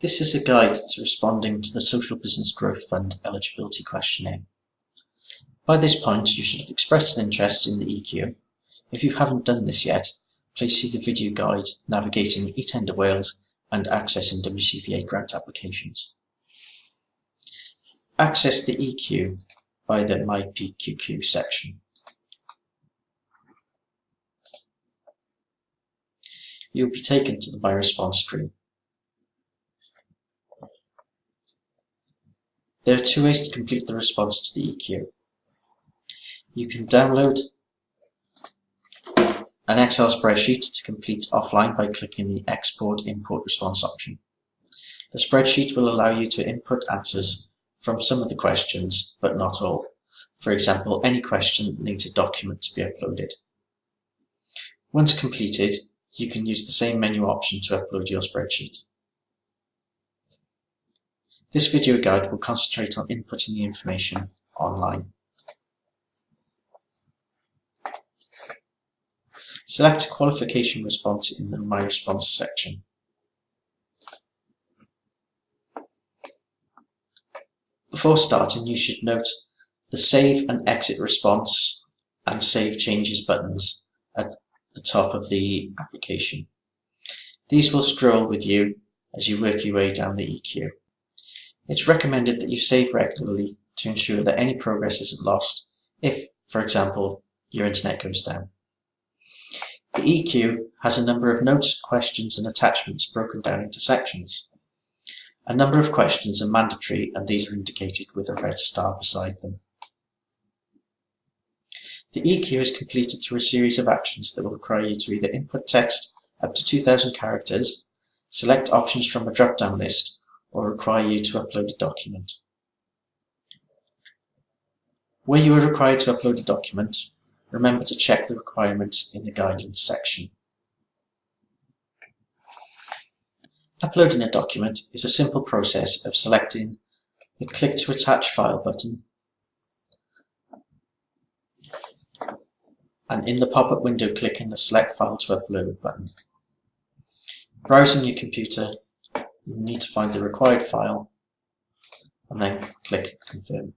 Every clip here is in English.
This is a guide to responding to the Social Business Growth Fund Eligibility Questionnaire. By this point, you should have expressed an interest in the EQ. If you haven't done this yet, please see the video guide navigating Eat End of Wales and accessing WCVA grant applications. Access the EQ via the My PQQ section. You'll be taken to the My Response screen. There are two ways to complete the response to the EQ. You can download an Excel spreadsheet to complete offline by clicking the Export Import Response option. The spreadsheet will allow you to input answers from some of the questions, but not all. For example, any question needs a document to be uploaded. Once completed, you can use the same menu option to upload your spreadsheet. This video guide will concentrate on inputting the information online. Select a qualification response in the My Response section. Before starting, you should note the Save and Exit Response and Save Changes buttons at the top of the application. These will scroll with you as you work your way down the EQ. It's recommended that you save regularly to ensure that any progress isn't lost if, for example, your internet goes down. The EQ has a number of notes, questions and attachments broken down into sections. A number of questions are mandatory and these are indicated with a red star beside them. The EQ is completed through a series of actions that will require you to either input text up to 2,000 characters, select options from a drop-down list, or require you to upload a document. Where you are required to upload a document, remember to check the requirements in the guidance section. Uploading a document is a simple process of selecting the Click to Attach File button, and in the pop-up window clicking the Select File to Upload button. Browsing your computer, you need to find the required file and then click Confirm.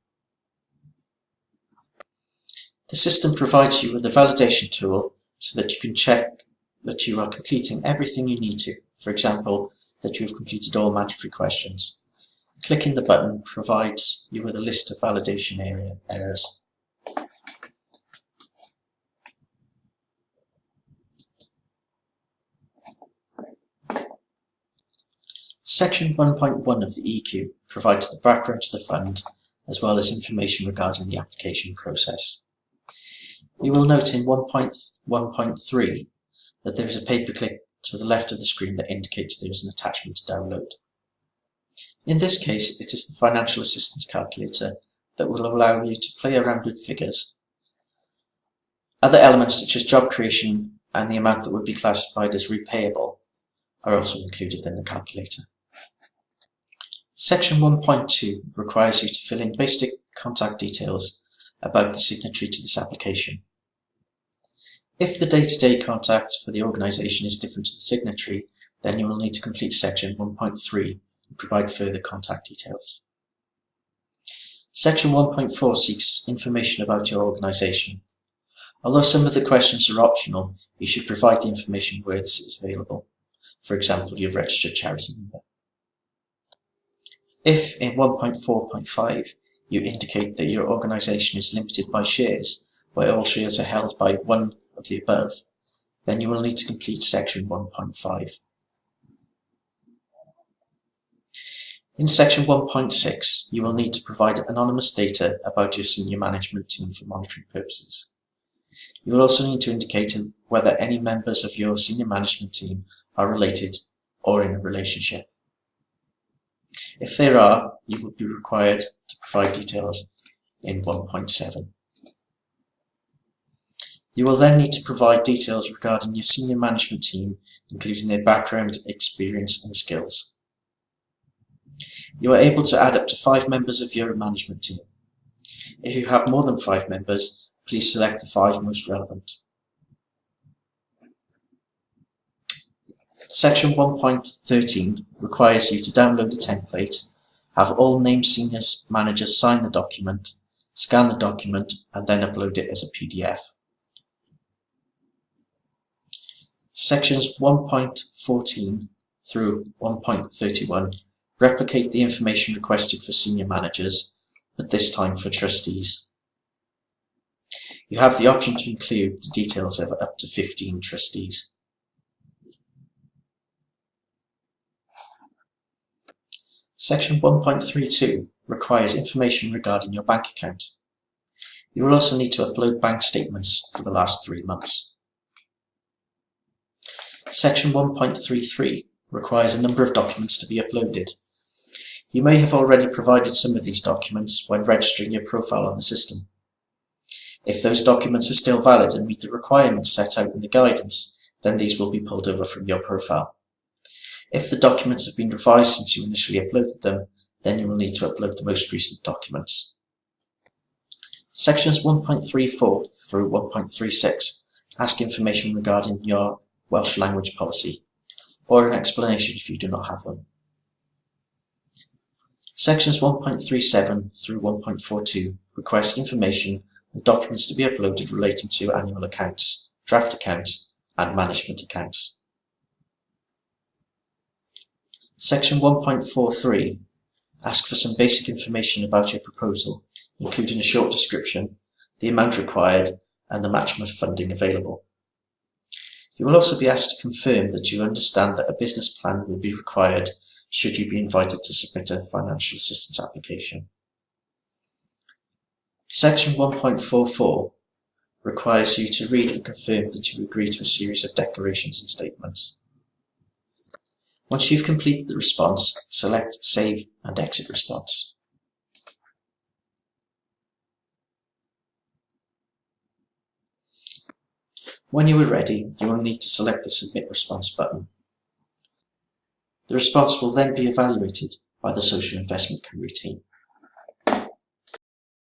The system provides you with a validation tool so that you can check that you are completing everything you need to. For example, that you have completed all mandatory questions. Clicking the button provides you with a list of validation errors. Section 1.1 of the EQ provides the background to the fund as well as information regarding the application process. You will note in 1.1.3 that there is a paperclip to the left of the screen that indicates there is an attachment to download. In this case, it is the financial assistance calculator that will allow you to play around with figures. Other elements such as job creation and the amount that would be classified as repayable are also included in the calculator. Section 1.2 requires you to fill in basic contact details about the signatory to this application. If the day-to-day contact for the organisation is different to the signatory, then you will need to complete section 1.3 and provide further contact details. Section 1.4 seeks information about your organisation. Although some of the questions are optional, you should provide the information where this is available. For example, your registered charity number. If in 1.4.5 you indicate that your organisation is limited by shares, where all shares are held by one of the above, then you will need to complete section 1.5. In section 1.6, you will need to provide anonymous data about your senior management team for monitoring purposes. You will also need to indicate whether any members of your senior management team are related or in a relationship. If there are, you will be required to provide details in 1.7. You will then need to provide details regarding your senior management team, including their background, experience and skills. You are able to add up to 5 members of your management team. If you have more than 5 members, please select the 5 most relevant. Section 1.13 requires you to download a template, have all named senior managers sign the document, scan the document, and then upload it as a PDF. Sections 1.14 through 1.31 replicate the information requested for senior managers, but this time for trustees. You have the option to include the details of up to 15 trustees. Section 1.32 requires information regarding your bank account. You will also need to upload bank statements for the last 3 months. Section 1.33 requires a number of documents to be uploaded. You may have already provided some of these documents when registering your profile on the system. If those documents are still valid and meet the requirements set out in the guidance, then these will be pulled over from your profile. If the documents have been revised since you initially uploaded them, then you will need to upload the most recent documents. Sections 1.34 through 1.36 ask information regarding your Welsh language policy, or an explanation if you do not have one. Sections 1.37 through 1.42 request information and documents to be uploaded relating to annual accounts, draft accounts, and management accounts. Section 1.43 asks for some basic information about your proposal, including a short description, the amount required, and the matching funding available. You will also be asked to confirm that you understand that a business plan will be required should you be invited to submit a financial assistance application. Section 1.44 requires you to read and confirm that you agree to a series of declarations and statements. Once you've completed the response, select Save and Exit Response. When you are ready, you will need to select the Submit Response button. The response will then be evaluated by the Social Investment Committee team.